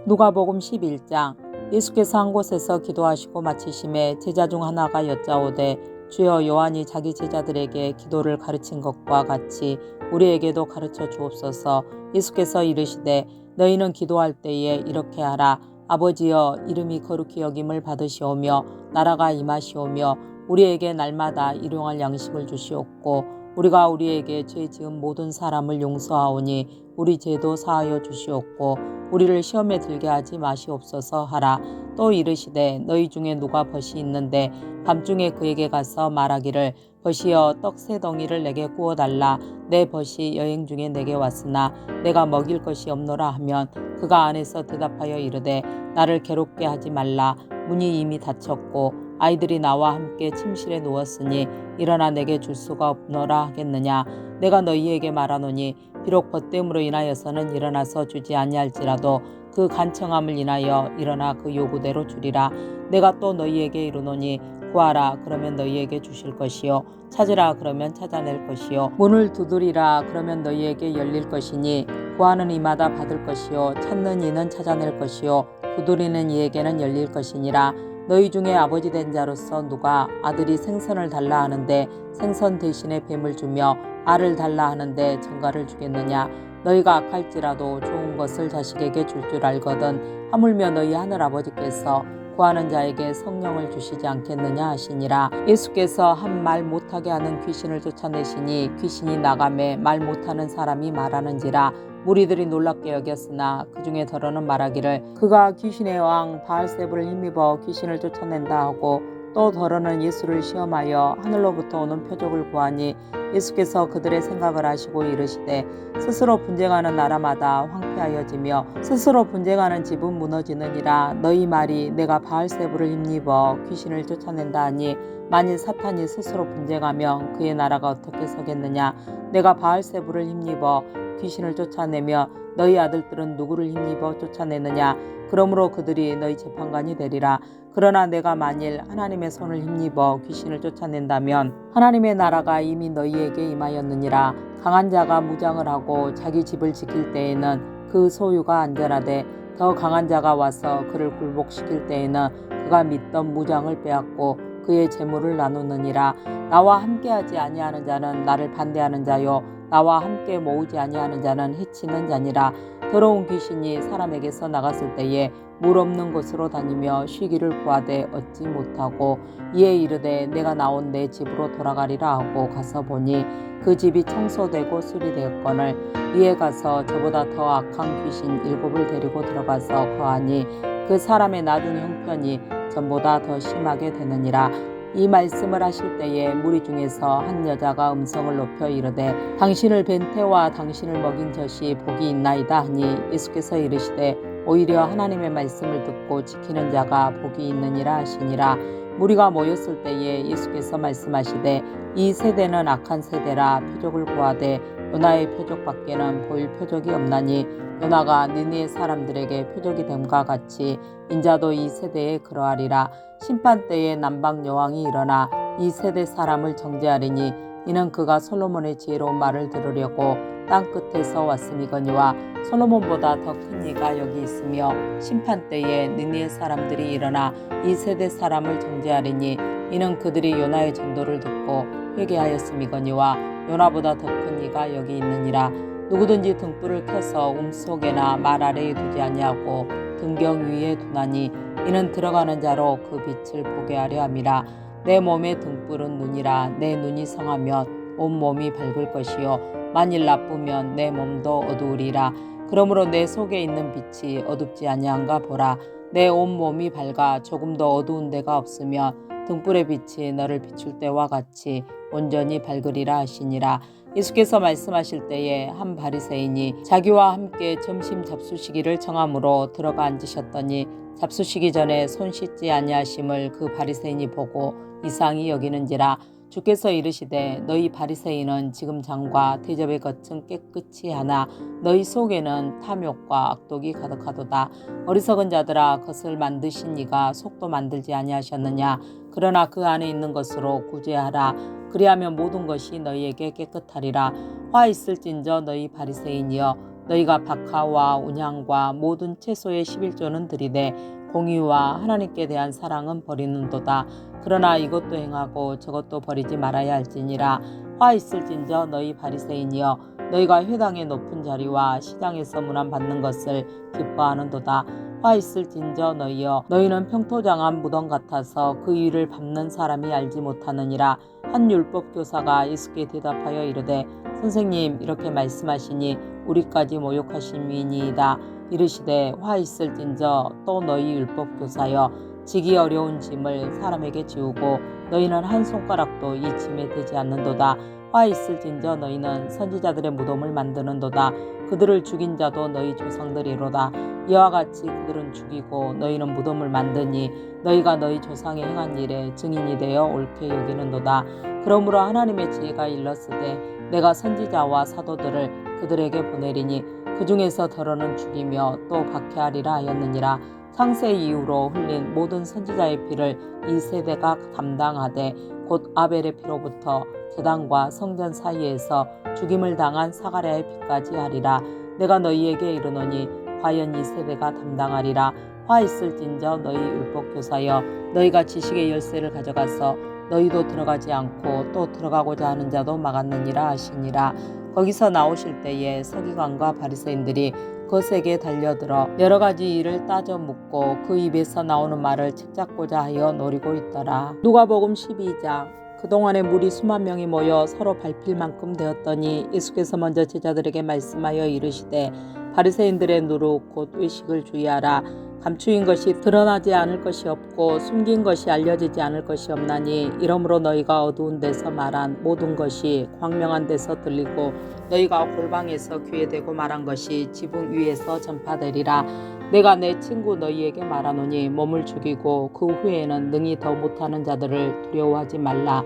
누가복음 11장. 예수께서 한 곳에서 기도하시고 마치심에 제자 중 하나가 여짜오되 주여, 요한이 자기 제자들에게 기도를 가르친 것과 같이 우리에게도 가르쳐 주옵소서. 예수께서 이르시되 너희는 기도할 때에 이렇게 하라. 아버지여, 이름이 거룩히 여김을 받으시오며 나라가 임하시오며 우리에게 날마다 일용할 양식을 주시옵고 우리가 우리에게 죄 지은 모든 사람을 용서하오니 우리 죄도 사하여 주시옵고 우리를 시험에 들게 하지 마시옵소서 하라. 또 이르시되 너희 중에 누가 벗이 있는데 밤중에 그에게 가서 말하기를 벗이여, 떡 세 덩이를 내게 구워달라. 내 벗이 여행 중에 내게 왔으나 내가 먹일 것이 없노라 하면 그가 안에서 대답하여 이르되 나를 괴롭게 하지 말라. 문이 이미 닫혔고 아이들이 나와 함께 침실에 누웠으니 일어나 내게 줄 수가 없노라 하겠느냐. 내가 너희에게 말하노니 비록 벗됨으로 인하여서는 일어나서 주지 아니할지라도 그 간청함을 인하여 일어나 그 요구대로 주리라. 내가 또 너희에게 이르노니 구하라, 그러면 너희에게 주실 것이요. 찾으라, 그러면 찾아낼 것이요. 문을 두드리라, 그러면 너희에게 열릴 것이니 구하는 이마다 받을 것이요. 찾는 이는 찾아낼 것이요. 두드리는 이에게는 열릴 것이니라. 너희 중에 아버지 된 자로서 누가 아들이 생선을 달라 하는데 생선 대신에 뱀을 주며 알을 달라 하는데 전갈을 주겠느냐. 너희가 악할지라도 좋은 것을 자식에게 줄 줄 알거든 하물며 너희 하늘아버지께서 구하는 자에게 성령을 주시지 않겠느냐 하시니라. 예수께서 한 말 못하게 하는 귀신을 쫓아내시니 귀신이 나가매 말 못하는 사람이 말하는지라. 무리들이 놀랍게 여겼으나 그 중에 더러는 말하기를 그가 귀신의 왕 바알세불을 힘입어 귀신을 쫓아낸다 하고, 또 더러는 예수를 시험하여 하늘로부터 오는 표적을 구하니 예수께서 그들의 생각을 아시고 이르시되 스스로 분쟁하는 나라마다 황폐하여지며 스스로 분쟁하는 집은 무너지느니라. 너희 말이 내가 바알세불을 힘입어 귀신을 쫓아낸다 하니 만일 사탄이 스스로 분쟁하면 그의 나라가 어떻게 서겠느냐. 내가 바알세불을 힘입어 귀신을 쫓아내며 너희 아들들은 누구를 힘입어 쫓아내느냐. 그러므로 그들이 너희 재판관이 되리라. 그러나 내가 만일 하나님의 손을 힘입어 귀신을 쫓아낸다면 하나님의 나라가 이미 너희에게 임하였느니라. 강한 자가 무장을 하고 자기 집을 지킬 때에는 그 소유가 안전하되 더 강한 자가 와서 그를 굴복시킬 때에는 그가 믿던 무장을 빼앗고 그의 재물을 나누느니라. 나와 함께하지 아니하는 자는 나를 반대하는 자요, 나와 함께 모으지 아니하는 자는 해치는 자니라. 더러운 귀신이 사람에게서 나갔을 때에 물 없는 곳으로 다니며 쉬기를 구하되 얻지 못하고 이에 이르되 내가 나온 내 집으로 돌아가리라 하고 가서 보니 그 집이 청소되고 수리되었거늘 이에 가서 저보다 더 악한 귀신 7을 데리고 들어가서 거하니 그 사람의 나중 형편이 전보다 더 심하게 되느니라. 이 말씀을 하실 때에 무리 중에서 한 여자가 음성을 높여 이르되 당신을 뵌 태와 당신을 먹인 젖이 복이 있나이다 하니 예수께서 이르시되 오히려 하나님의 말씀을 듣고 지키는 자가 복이 있느니라 하시니라. 무리가 모였을 때에 예수께서 말씀하시되 이 세대는 악한 세대라. 표적을 구하되 요나의 표적밖에는 보일 표적이 없나니 요나가 니느웨 사람들에게 표적이 됨과 같이 인자도 이 세대에 그러하리라. 심판 때에 남방 여왕이 일어나 이 세대 사람을 정죄하리니 이는 그가 솔로몬의 지혜로운 말을 들으려고 땅 끝에서 왔음이거니와 솔로몬보다 더 큰 이가 여기 있으며 심판 때에 니느웨 사람들이 일어나 이 세대 사람을 정죄하리니 이는 그들이 요나의 전도를 듣고 회개하였음이거니와 요나보다 더 큰 이가 여기 있느니라. 누구든지 등불을 켜서 속에나 말 아래에 두지 아니하고 등경 위에 두나니 이는 들어가는 자로 그 빛을 보게 하려 함이라. 내 몸의 등불은 눈이라. 내 눈이 성하면 온 몸이 밝을 것이요 만일 나쁘면 내 몸도 어두우리라. 그러므로 내 속에 있는 빛이 어둡지 아니한가 보라. 내 온 몸이 밝아 조금도 어두운 데가 없으면 등불의 빛이 너를 비출 때와 같이 온전히 밝으리라 하시니라. 예수께서 말씀하실 때에 한 바리새인이 자기와 함께 점심 잡수시기를 청함으로 들어가 앉으셨더니 잡수시기 전에 손 씻지 아니하심을 그 바리새인이 보고 이상히 여기는지라. 주께서 이르시되 너희 바리새인은 지금 장과 대접의 겉은 깨끗이 하나 너희 속에는 탐욕과 악독이 가득하도다. 어리석은 자들아, 겉을 만드신 이가 속도 만들지 아니하셨느냐. 그러나 그 안에 있는 것으로 구제하라. 그리하면 모든 것이 너희에게 깨끗하리라. 화 있을진저 너희 바리새인이여, 너희가 박하와 운향과 모든 채소의 11조는 드리되 공의와 하나님께 대한 사랑은 버리는도다. 그러나 이것도 행하고 저것도 버리지 말아야 할지니라. 화 있을진저 너희 바리새인이여, 너희가 회당의 높은 자리와 시장에서 문안 받는 것을 기뻐하는도다. 화 있을진저 너희여, 너희는 평토장한 무덤 같아서 그 위를 밟는 사람이 알지 못하느니라. 한 율법 교사가 예수께 대답하여 이르되, 선생님, 이렇게 말씀하시니 우리까지 모욕하심이니이다. 이르시되, 화 있을진저 또 너희 율법 교사여, 지기 어려운 짐을 사람에게 지우고 너희는 한 손가락도 이 짐에 대지 않는도다. 화 있을진저 너희는 선지자들의 무덤을 만드는도다. 그들을 죽인 자도 너희 조상들이로다. 이와 같이 그들은 죽이고 너희는 무덤을 만드니 너희가 너희 조상의 행한 일에 증인이 되어 옳게 여기는도다. 그러므로 하나님의 지혜가 일렀으되 내가 선지자와 사도들을 그들에게 보내리니 그 중에서 더러는 죽이며 또 박해하리라 하였느니라. 창세 이후로 흘린 모든 선지자의 피를 이 세대가 담당하되 곧 아벨의 피로부터 제단과 성전 사이에서 죽임을 당한 사가랴의 피까지 하리라. 내가 너희에게 이르노니 과연 이 세대가 담당하리라. 화 있을진저 너희 율법 교사여, 너희가 지식의 열쇠를 가져가서 너희도 들어가지 않고 또 들어가고자 하는 자도 막았느니라 하시니라. 거기서 나오실 때에 서기관과 바리새인들이 거세게 달려들어 여러 가지 일을 따져 묻고 그 입에서 나오는 말을 책잡고자 하여 노리고 있더라. 누가복음 12장. 그동안에 무리 수만 명이 모여 서로 밟힐 만큼 되었더니 예수께서 먼저 제자들에게 말씀하여 이르시되, 바리새인들의 누룩 곧 외식을 주의하라. 감추인 것이 드러나지 않을 것이 없고 숨긴 것이 알려지지 않을 것이 없나니, 이러므로 너희가 어두운 데서 말한 모든 것이 광명한 데서 들리고 너희가 골방에서 귀에 대고 말한 것이 지붕 위에서 전파되리라. 내가 내 친구 너희에게 말하노니 몸을 죽이고 그 후에는 능히 더 못하는 자들을 두려워하지 말라.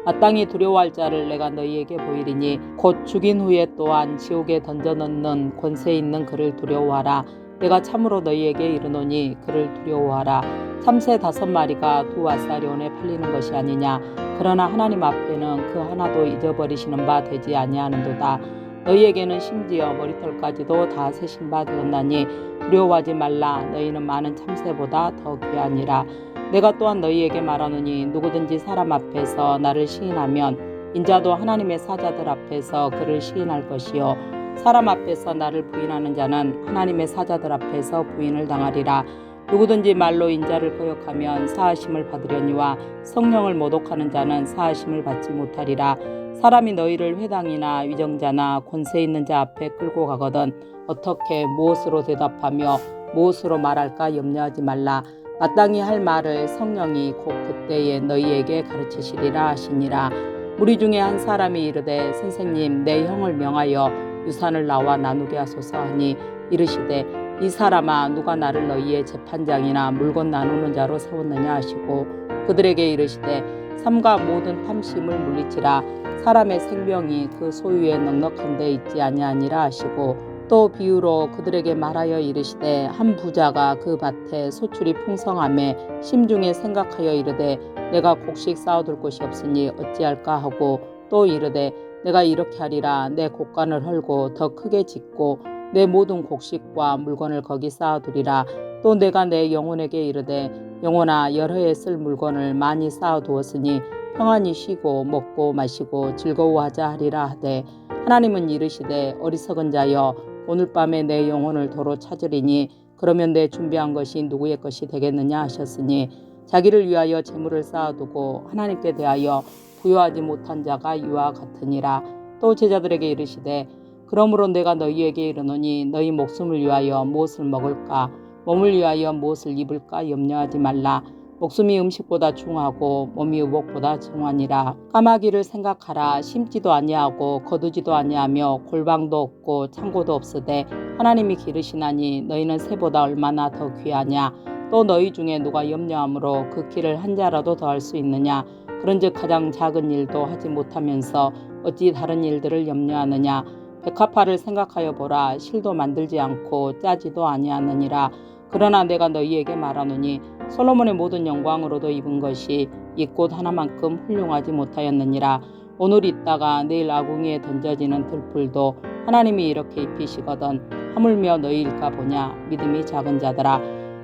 마땅히 두려워할 자를 내가 너희에게 보이리니 곧 죽인 후에 또한 지옥에 던져넣는 권세 있는 그를 두려워하라. 내가 참으로 너희에게 이르노니 그를 두려워하라. 참새 5마리가 두 아사리온에 팔리는 것이 아니냐. 그러나 하나님 앞에는 그 하나도 잊어버리시는 바 되지 아니하는도다. 너희에게는 심지어 머리털까지도 다 세신 바 되었나니 두려워하지 말라. 너희는 많은 참새보다 더 귀하니라. 내가 또한 너희에게 말하노니 누구든지 사람 앞에서 나를 시인하면 인자도 하나님의 사자들 앞에서 그를 시인할 것이요, 사람 앞에서 나를 부인하는 자는 하나님의 사자들 앞에서 부인을 당하리라. 누구든지 말로 인자를 거역하면 사하심을 받으려니와 성령을 모독하는 자는 사하심을 받지 못하리라. 사람이 너희를 회당이나 위정자나 권세 있는 자 앞에 끌고 가거든 어떻게 무엇으로 대답하며 무엇으로 말할까 염려하지 말라. 마땅히 할 말을 성령이 곧 그때에 너희에게 가르치시리라 하시니라. 무리 중에 한 사람이 이르되, 선생님, 내 형을 명하여 유산을 나와 나누게 하소서 하니 이르시되, 이 사람아, 누가 나를 너희의 재판장이나 물건 나누는 자로 세웠느냐 하시고 그들에게 이르시되, 삼가 모든 탐심을 물리치라. 사람의 생명이 그 소유에 넉넉한 데 있지 아니하니라 하시고 또 비유로 그들에게 말하여 이르시되, 한 부자가 그 밭에 소출이 풍성함에 심중에 생각하여 이르되, 내가 곡식 쌓아둘 곳이 없으니 어찌할까 하고 또 이르되, 내가 이렇게 하리라. 내 곡간을 헐고 더 크게 짓고 내 모든 곡식과 물건을 거기 쌓아두리라. 또 내가 내 영혼에게 이르되, 영혼아, 여러 해 쓸 물건을 많이 쌓아두었으니 평안히 쉬고 먹고 마시고 즐거워하자 하리라 하되, 하나님은 이르시되, 어리석은 자여, 오늘 밤에 내 영혼을 도로 찾으리니 그러면 내 준비한 것이 누구의 것이 되겠느냐 하셨으니, 자기를 위하여 재물을 쌓아두고 하나님께 대하여 부여하지 못한 자가 이와 같으니라. 또 제자들에게 이르시되, 그러므로 내가 너희에게 이르노니 너희 목숨을 위하여 무엇을 먹을까, 몸을 위하여 무엇을 입을까 염려하지 말라. 목숨이 음식보다 중하고 몸이 의복보다 정하니라. 까마귀를 생각하라. 심지도 아니하고 거두지도 아니하며 골방도 없고 창고도 없으되 하나님이 기르시나니 너희는 새보다 얼마나 더 귀하냐. 또 너희 중에 누가 염려함으로 그 길을 한 자라도 더할 수 있느냐. 그런즉 가장 작은 일도 하지 못하면서 어찌 다른 일들을 염려하느냐. 백합화를 생각하여 보라. 실도 만들지 않고 짜지도 아니하느니라. 그러나 내가 너희에게 말하노니 솔로몬의 모든 영광으로도 입은 것이 이 꽃 하나만큼 훌륭하지 못하였느니라. 오늘 있다가 내일 아궁이에 던져지는 들풀도 하나님이 이렇게 입히시거든 하물며 너희일까 보냐. 믿음이 작은 자들아,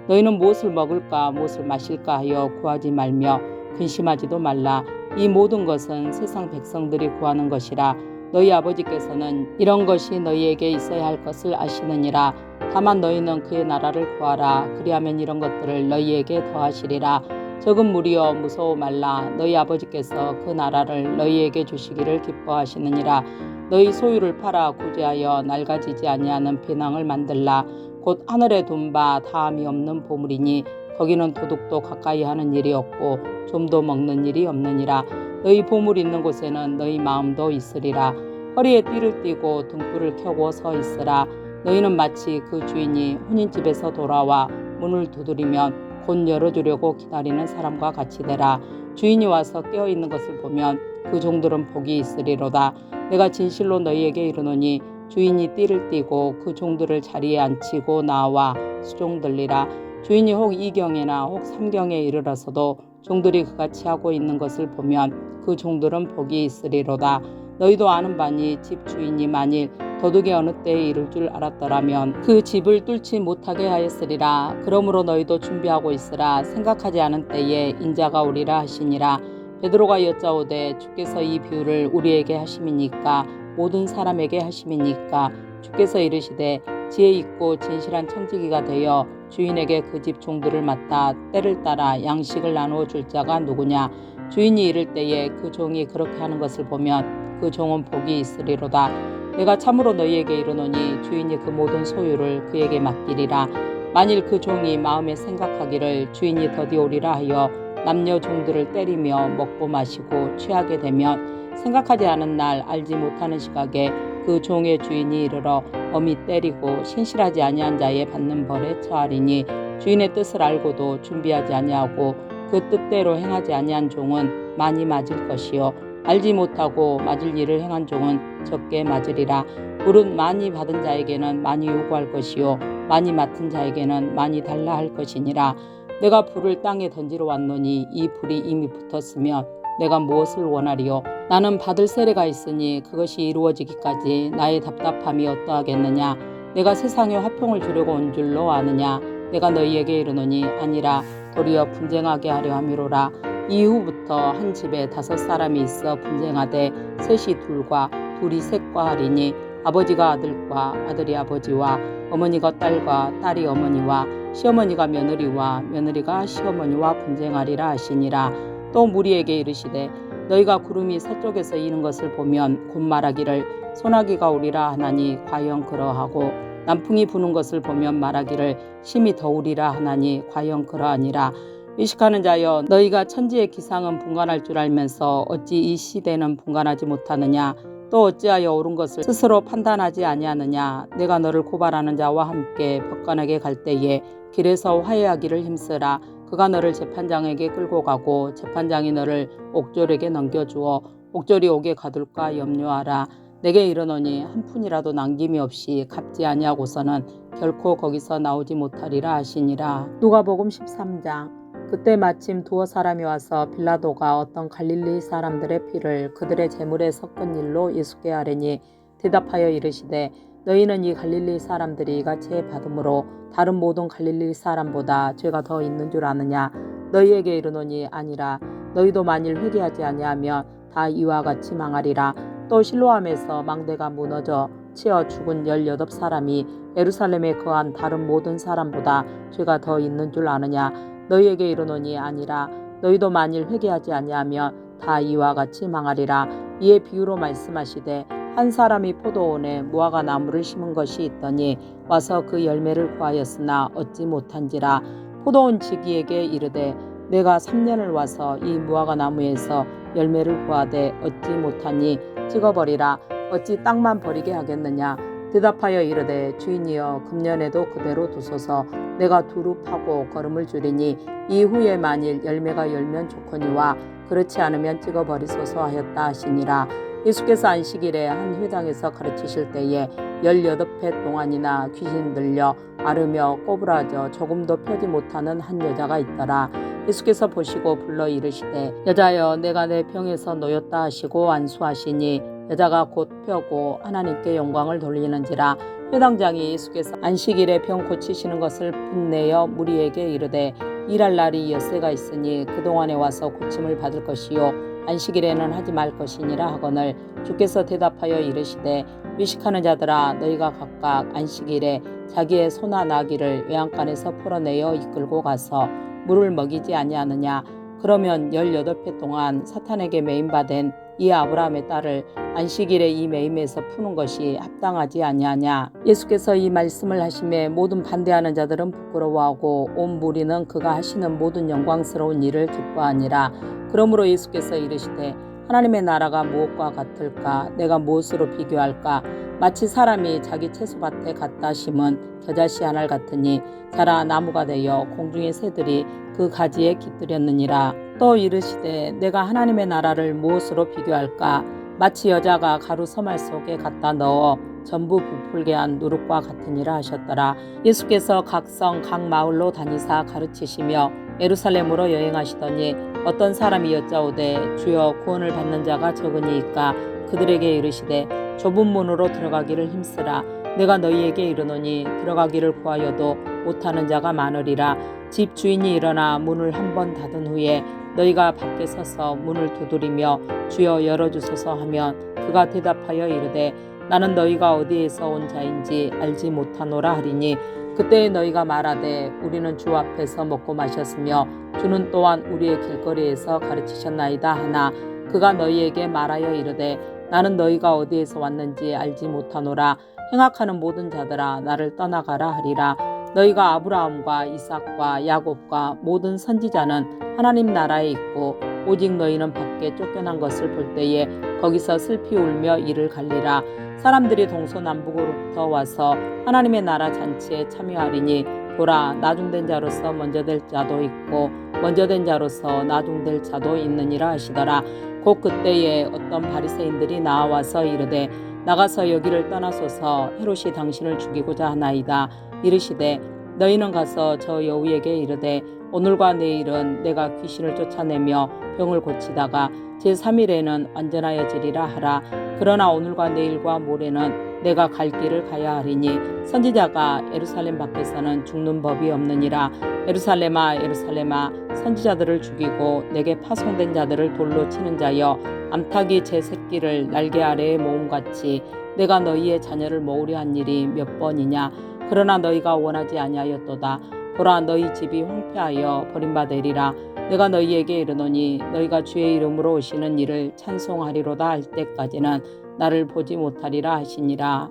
너희는 무엇을 먹을까 무엇을 마실까 하여 구하지 말며 근심하지도 말라. 이 모든 것은 세상 백성들이 구하는 것이라. 너희 아버지께서는 이런 것이 너희에게 있어야 할 것을 아시느니라. 다만 너희는 그의 나라를 구하라. 그리하면 이런 것들을 너희에게 더하시리라. 적은 무리여 무서워 말라. 너희 아버지께서 그 나라를 너희에게 주시기를 기뻐하시느니라. 너희 소유를 팔아 구제하여 낡아지지 아니하는 배낭을 만들라. 곧 하늘에 둔 바 다함이 없는 보물이니 거기는 도둑도 가까이 하는 일이 없고 좀도 먹는 일이 없느니라. 너희 보물 있는 곳에는 너희 마음도 있으리라. 허리에 띠를 띠고 등불을 켜고 서 있으라. 너희는 마치 그 주인이 혼인집에서 돌아와 문을 두드리면 곧 열어주려고 기다리는 사람과 같이 되라. 주인이 와서 깨어있는 것을 보면 그 종들은 복이 있으리로다. 내가 진실로 너희에게 이르노니 주인이 띠를 띠고 그 종들을 자리에 앉히고 나와 수종들리라. 주인이 혹 이경에나 혹 삼경에 이르러서도 종들이 그같이 하고 있는 것을 보면 그 종들은 복이 있으리로다. 너희도 아는 바니 집 주인이 만일 도둑이 어느 때에 이를 줄 알았더라면 그 집을 뚫지 못하게 하였으리라. 그러므로 너희도 준비하고 있으라. 생각하지 않은 때에 인자가 오리라 하시니라. 베드로가 여짜오되 주께서 이 비유를 우리에게 하심이니까 모든 사람에게 하심이니까. 주께서 이르시되 지혜 있고 진실한 청지기가 되어 주인에게 그 집 종들을 맡아 때를 따라 양식을 나누어 줄 자가 누구냐. 주인이 이를 때에 그 종이 그렇게 하는 것을 보면 그 종은 복이 있으리로다. 내가 참으로 너희에게 이르노니 주인이 그 모든 소유를 그에게 맡기리라. 만일 그 종이 마음에 생각하기를 주인이 더디 오리라 하여 남녀 종들을 때리며 먹고 마시고 취하게 되면 생각하지 않은 날 알지 못하는 시각에 그 종의 주인이 이르러 엄히 때리고 신실하지 아니한 자의 받는 벌에 처하리니 주인의 뜻을 알고도 준비하지 아니하고 그 뜻대로 행하지 아니한 종은 많이 맞을 것이요 알지 못하고 맞을 일을 행한 종은 적게 맞으리라. 불은 많이 받은 자에게는 많이 요구할 것이요 많이 맡은 자에게는 많이 달라 할 것이니라. 내가 불을 땅에 던지러 왔노니 이 불이 이미 붙었으면 내가 무엇을 원하리요. 나는 받을 세례가 있으니 그것이 이루어지기까지 나의 답답함이 어떠하겠느냐. 내가 세상에 화평을 주려고 온 줄로 아느냐. 내가 너희에게 이르노니 아니라 도리어 분쟁하게 하려 함이로라. 이후부터 한 집에 5사람이 있어 분쟁하되 셋이 둘과 둘이 셋과 하리니 아버지가 아들과 아들이 아버지와 어머니가 딸과 딸이 어머니와 시어머니가 며느리와 며느리가 시어머니와 분쟁하리라 하시니라. 또 무리에게 이르시되 너희가 구름이 서쪽에서 이는 것을 보면 곧 말하기를 소나기가 오리라 하나니 과연 그러하고 남풍이 부는 것을 보면 말하기를 심히 더우리라 하나니 과연 그러하니라. 의식하는 자여, 너희가 천지의 기상은 분간할 줄 알면서 어찌 이 시대는 분간하지 못하느냐. 또 어찌하여 옳은 것을 스스로 판단하지 아니하느냐. 내가 너를 고발하는 자와 함께 법관에게 갈 때에 길에서 화해하기를 힘쓰라. 그가 너를 재판장에게 끌고 가고 재판장이 너를 옥졸에게 넘겨주어 옥졸이 옥에 가둘까 염려하라. 내게 이르노니 한 푼이라도 남김이 없이 갚지 아니하고서는 결코 거기서 나오지 못하리라 하시니라. 누가복음 13장. 그때 마침 두어 사람이 와서 빌라도가 어떤 갈릴리 사람들의 피를 그들의 제물에 섞은 일로 예수께 아뢰니 대답하여 이르시되 너희는 이 갈릴리 사람들이 이같이 받음으로 다른 모든 갈릴리 사람보다 죄가 더 있는 줄 아느냐. 너희에게 이르노니 아니라. 너희도 만일 회개하지 아니하면 다 이와 같이 망하리라. 또 실로암에서 망대가 무너져 치어 죽은 18사람이 예루살렘에 거한 다른 모든 사람보다 죄가 더 있는 줄 아느냐. 너희에게 이르노니 아니라. 너희도 만일 회개하지 아니하면 다 이와 같이 망하리라. 이에 비유로 말씀하시되 한 사람이 포도원에 무화과 나무를 심은 것이 있더니 와서 그 열매를 구하였으나 얻지 못한지라. 포도원 지기에게 이르되 내가 3년을 와서 이 무화과 나무에서 열매를 구하되 얻지 못하니 찍어버리라. 어찌 땅만 버리게 하겠느냐. 대답하여 이르되 주인이여 금년에도 그대로 두소서. 내가 두루 파고 거름을 주리니 이후에 만일 열매가 열면 좋거니와 그렇지 않으면 찍어버리소서 하였다 하시니라. 예수께서 안식일에 한 회당에서 가르치실 때에 18해 동안이나 귀신 들려 앓으며 꼬부라져 조금도 펴지 못하는 한 여자가 있더라. 예수께서 보시고 불러 이르시되 여자여 내가 내 병에서 놓였다 하시고 안수하시니 여자가 곧 펴고 하나님께 영광을 돌리는지라. 회당장이 예수께서 안식일에 병 고치시는 것을 분내어 무리에게 이르되 일할 날이 엿새가 있으니 그동안에 와서 고침을 받을 것이요 안식일에는 하지 말 것이니라 하거늘 주께서 대답하여 이르시되 외식하는 자들아 너희가 각각 안식일에 자기의 소나 나귀를 외양간에서 풀어내어 이끌고 가서 물을 먹이지 아니하느냐. 그러면 18해 동안 사탄에게 매임받은 이 아브라함의 딸을 안식일에 이 매임에서 푸는 것이 합당하지 아니하냐. 예수께서 이 말씀을 하심에 모든 반대하는 자들은 부끄러워하고 온 무리는 그가 하시는 모든 영광스러운 일을 기뻐하니라. 그러므로 예수께서 이르시되 하나님의 나라가 무엇과 같을까? 내가 무엇으로 비교할까? 마치 사람이 자기 채소밭에 갖다 심은 겨자씨 한 알 같으니 자라 나무가 되어 공중의 새들이 그 가지에 깃들였느니라. 또 이르시되 내가 하나님의 나라를 무엇으로 비교할까? 마치 여자가 가루 서말 속에 갖다 넣어 전부 부풀게 한 누룩과 같으니라 하셨더라. 예수께서 각 성 각 마을로 다니사 가르치시며 예루살렘으로 여행하시더니 어떤 사람이 여짜오되 주여 구원을 받는 자가 적으니이까. 그들에게 이르시되 좁은 문으로 들어가기를 힘쓰라. 내가 너희에게 이르노니 들어가기를 구하여도 못하는 자가 많으리라. 집 주인이 일어나 문을 한 번 닫은 후에 너희가 밖에 서서 문을 두드리며 주여 열어주소서 하면 그가 대답하여 이르되 나는 너희가 어디에서 온 자인지 알지 못하노라 하리니 그때 너희가 말하되 우리는 주 앞에서 먹고 마셨으며 주는 또한 우리의 길거리에서 가르치셨나이다 하나 그가 너희에게 말하여 이르되 나는 너희가 어디에서 왔는지 알지 못하노라. 행악하는 모든 자들아 나를 떠나가라 하리라. 너희가 아브라함과 이삭과 야곱과 모든 선지자는 하나님 나라에 있고 오직 너희는 밖에 쫓겨난 것을 볼 때에 거기서 슬피 울며 이를 갈리라. 사람들이 동서남북으로부터 와서 하나님의 나라 잔치에 참여하리니 보라 나중된 자로서 먼저 될 자도 있고 먼저 된 자로서 나중될 자도 있느니라 하시더라. 곧 그때에 어떤 바리새인들이 나와서 이르되 나가서 여기를 떠나소서 헤롯이 당신을 죽이고자 하나이다. 이르시되 너희는 가서 저 여우에게 이르되 오늘과 내일은 내가 귀신을 쫓아내며 병을 고치다가 제3일에는 완전하여지리라 하라. 그러나 오늘과 내일과 모레는 내가 갈 길을 가야 하리니 선지자가 예루살렘 밖에서는 죽는 법이 없느니라. 예루살렘아 예루살렘아 선지자들을 죽이고 내게 파송된 자들을 돌로 치는 자여 암탉이 제 새끼를 날개 아래에 모음같이 내가 너희의 자녀를 모으려 한 일이 몇 번이냐. 그러나 너희가 원하지 아니하였도다. 보라 너희 집이 황폐하여 버림받으리라. 내가 너희에게 이르노니 너희가 주의 이름으로 오시는 이를 찬송하리로다 할 때까지는 나를 보지 못하리라 하시니라.